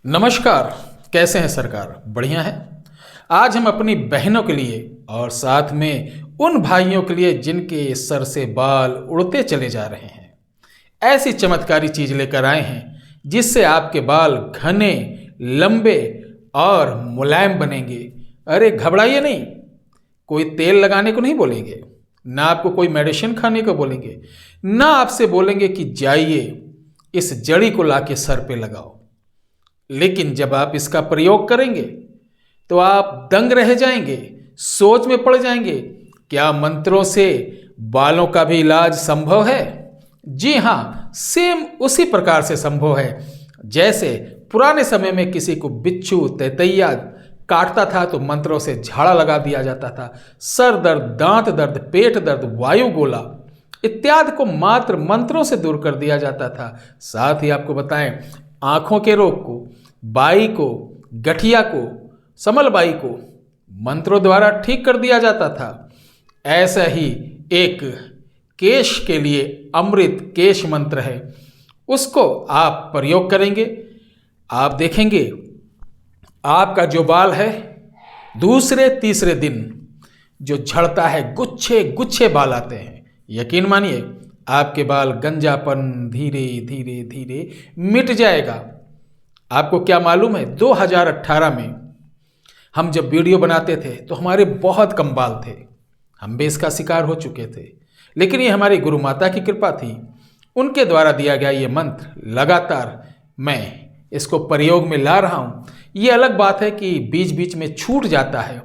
नमस्कार। कैसे हैं सरकार? बढ़िया है। आज हम अपनी बहनों के लिए और साथ में उन भाइयों के लिए जिनके सर से बाल उड़ते चले जा रहे हैं, ऐसी चमत्कारी चीज लेकर आए हैं जिससे आपके बाल घने, लंबे और मुलायम बनेंगे। अरे घबराइए नहीं, कोई तेल लगाने को नहीं बोलेंगे, ना आपको कोई मेडिसिन खाने को बोलेंगे, ना आपसे बोलेंगे कि जाइए इस जड़ी को लाके सर पे लगाओ। लेकिन जब आप इसका प्रयोग करेंगे तो आप दंग रह जाएंगे, सोच में पड़ जाएंगे, क्या मंत्रों से बालों का भी इलाज संभव है? जी हाँ, सेम उसी प्रकार से संभव है जैसे पुराने समय में किसी को बिच्छू तैतैया काटता था तो मंत्रों से झाड़ा लगा दिया जाता था। सर दर्द, दांत दर्द, पेट दर्द, वायु गोला इत्यादि को मात्र मंत्रों से दूर कर दिया जाता था। साथ ही आपको बताएं, आंखों के रोग को, बाई को, गठिया को, समलबाई को मंत्रों द्वारा ठीक कर दिया जाता था। ऐसा ही एक केश के लिए अमृत केश मंत्र है, उसको आप प्रयोग करेंगे, आप देखेंगे आपका जो बाल है दूसरे तीसरे दिन जो झड़ता है, गुच्छे गुच्छे बाल आते हैं। यकीन मानिए आपके बाल गंजापन धीरे धीरे धीरे मिट जाएगा। आपको क्या मालूम है, 2018 में हम जब वीडियो बनाते थे तो हमारे बहुत कम बाल थे, हम भी इसका शिकार हो चुके थे। लेकिन ये हमारी गुरु माता की कृपा थी, उनके द्वारा दिया गया ये मंत्र लगातार मैं इसको प्रयोग में ला रहा हूँ। ये अलग बात है कि बीच बीच में छूट जाता है,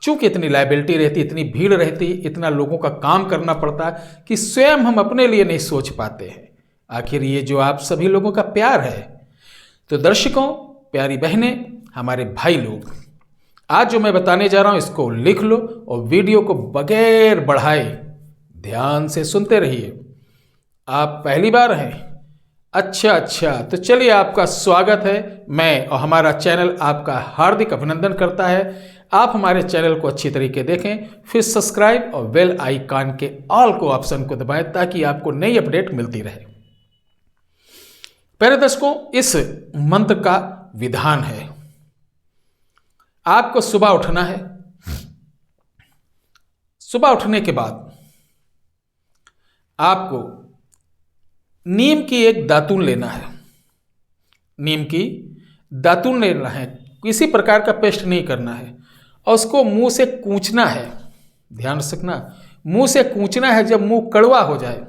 चूँकि इतनी लाइबिलिटी रहती, इतनी भीड़ रहती, इतना लोगों का काम करना पड़ता कि स्वयं हम अपने लिए नहीं सोच पाते हैं। आखिर ये जो आप सभी लोगों का प्यार है। तो दर्शकों, प्यारी बहनें, हमारे भाई लोग, आज जो मैं बताने जा रहा हूँ इसको लिख लो और वीडियो को बगैर बढ़ाए ध्यान से सुनते रहिए। आप पहली बार हैं? अच्छा, तो चलिए, आपका स्वागत है। मैं और हमारा चैनल आपका हार्दिक अभिनंदन करता है। आप हमारे चैनल को अच्छी तरीके देखें, फिर सब्सक्राइब और बेल आइकन के ऑल को ऑप्शन को दबाएं ताकि आपको नई अपडेट मिलती रहे। प्यारे दर्शकों, इस मंत्र का विधान है, आपको सुबह उठना है। सुबह उठने के बाद आपको नीम की एक दातून लेना है। नीम की दातून लेना है, किसी प्रकार का पेस्ट नहीं करना है, और उसको मुंह से कूचना है। ध्यान रखना, मुंह से कूचना है। जब मुंह कड़वा हो जाए,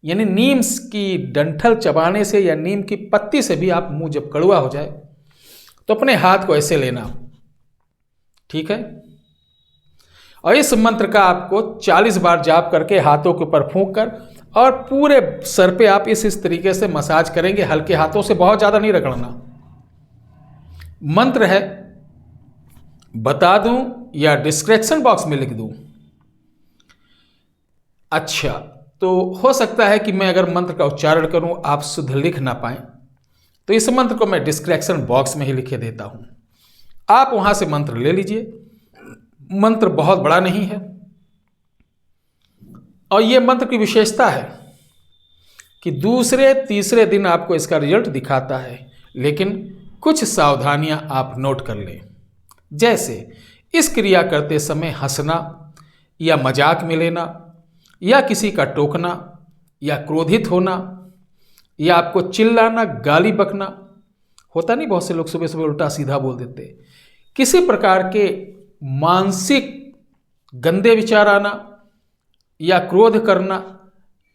यानी नीम की डंठल चबाने से या नीम की पत्ती से भी आप मुंह जब कड़वा हो जाए तो अपने हाथ को ऐसे लेना, ठीक है? और इस मंत्र का आपको 40 बार जाप करके हाथों के ऊपर फूंक कर और पूरे सर पे आप इस तरीके से मसाज करेंगे, हल्के हाथों से, बहुत ज्यादा नहीं रगड़ना। मंत्र है, बता दूं या डिस्क्रिप्शन बॉक्स में लिख दूं? अच्छा, तो हो सकता है कि मैं अगर मंत्र का उच्चारण करूं आप शुद्ध लिख ना पाएं, तो इस मंत्र को मैं डिस्क्रिप्शन बॉक्स में ही लिखे देता हूं, आप वहां से मंत्र ले लीजिए। मंत्र बहुत बड़ा नहीं है और यह मंत्र की विशेषता है कि दूसरे तीसरे दिन आपको इसका रिजल्ट दिखाता है, लेकिन कुछ सावधानियां आप नोट कर लें। जैसे इस क्रिया करते समय हंसना या मजाक में लेना या किसी का टोकना या क्रोधित होना या आपको चिल्लाना, गाली बकना, होता नहीं बहुत से लोग सुबह सुबह उल्टा सीधा बोल देते, किसी प्रकार के मानसिक गंदे विचार आना या क्रोध करना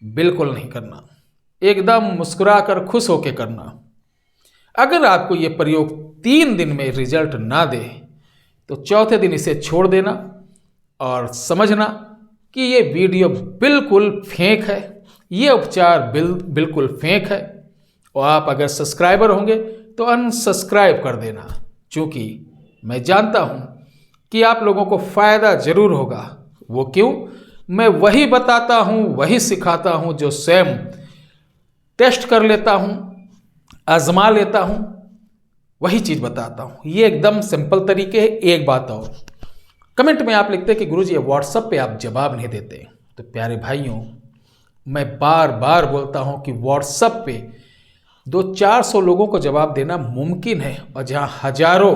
बिल्कुल नहीं करना, एकदम मुस्कुराकर खुश होकर करना। अगर आपको ये प्रयोग 3 दिन में रिजल्ट ना दे तो चौथे दिन इसे छोड़ देना और समझना कि ये वीडियो बिल्कुल फेक है, ये उपचार बिल्कुल फेक है। और आप अगर सब्सक्राइबर होंगे तो अनसब्सक्राइब कर देना, क्योंकि मैं जानता हूं कि आप लोगों को फायदा जरूर होगा। वो क्यों? मैं वही बताता हूं, वही सिखाता हूं जो स्वयं टेस्ट कर लेता हूं, आजमा लेता हूं, वही चीज बताता हूं। ये एकदम सिंपल तरीके है। एक बात और, कमेंट में आप लिखते हैं कि गुरुजी व्हाट्सएप पे आप जवाब नहीं देते, तो प्यारे भाइयों, मैं बार बार बोलता हूं कि व्हाट्सएप पे 200-400 लोगों को जवाब देना मुमकिन है, और जहां हजारों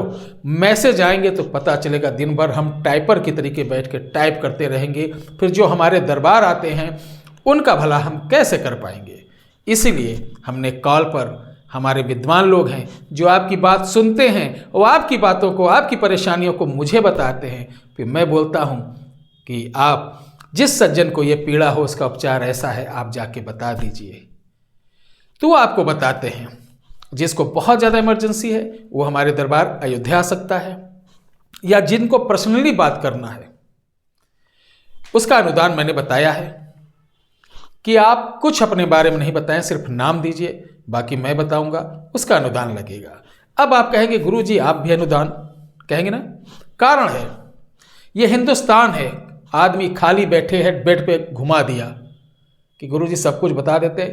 मैसेज आएंगे तो पता चलेगा दिन भर हम टाइपर की तरीके बैठ के टाइप करते रहेंगे, फिर जो हमारे दरबार आते हैं उनका भला हम कैसे कर पाएंगे। इसीलिए हमने कॉल पर हमारे विद्वान लोग हैं जो आपकी बात सुनते हैं और आपकी बातों को, आपकी परेशानियों को मुझे बताते हैं। फिर मैं बोलता हूं कि आप जिस सज्जन को ये पीड़ा हो उसका उपचार ऐसा है, आप जाके बता दीजिए। तो आपको बताते हैं। जिसको बहुत ज़्यादा इमरजेंसी है वो हमारे दरबार अयोध्या आ सकता है, या जिनको पर्सनली बात करना है उसका अनुदान मैंने बताया है कि आप कुछ अपने बारे में नहीं बताएं, सिर्फ नाम दीजिए, बाकी मैं बताऊंगा, उसका अनुदान लगेगा। अब आप कहेंगे गुरुजी आप भी अनुदान कहेंगे ना, कारण है ये हिंदुस्तान है। आदमी खाली बैठे हैं बेड पे घुमा दिया कि गुरुजी सब कुछ बता देते,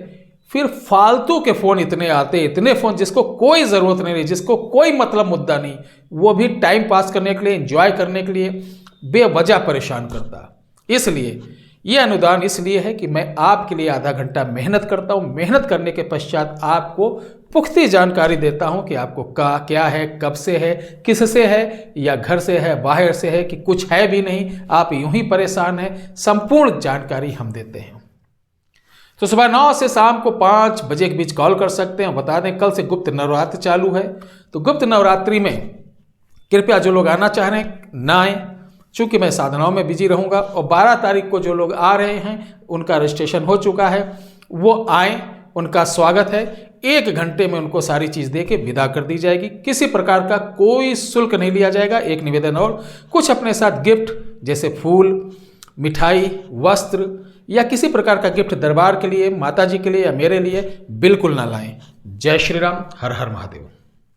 फिर फालतू के फ़ोन इतने आते, इतने फ़ोन जिसको कोई ज़रूरत नहीं रही, जिसको कोई मतलब मुद्दा नहीं, वो भी टाइम पास करने के लिए, एंजॉय करने के लिए बेवजह परेशान करता। इसलिए ये अनुदान इसलिए है कि मैं आपके लिए आधा घंटा मेहनत करता हूँ। मेहनत करने के पश्चात आपको पुख्ती जानकारी देता हूँ कि आपको क्या है, कब से है, किससे है, या घर से है, बाहर से है, कि कुछ है भी नहीं, आप यूं ही परेशान हैं। संपूर्ण जानकारी हम देते हैं। तो सुबह 9 से शाम को 5 बजे के बीच कॉल कर सकते हैं। बता दें कल से गुप्त नवरात्र चालू है, तो गुप्त नवरात्रि में कृपया जो लोग आना चाह रहे हैं ना आए, चूँकि मैं साधनाओं में बिजी रहूँगा। और 12 तारीख को जो लोग आ रहे हैं उनका रजिस्ट्रेशन हो चुका है, वो आएँ, उनका स्वागत है। 1 घंटे में उनको सारी चीज़ दे के विदा कर दी जाएगी। किसी प्रकार का कोई शुल्क नहीं लिया जाएगा। एक निवेदन और, कुछ अपने साथ गिफ्ट जैसे फूल, मिठाई, वस्त्र या किसी प्रकार का गिफ्ट दरबार के लिए, माता जी के लिए या मेरे लिए बिल्कुल ना लाएं। जय श्री राम, हर हर महादेव।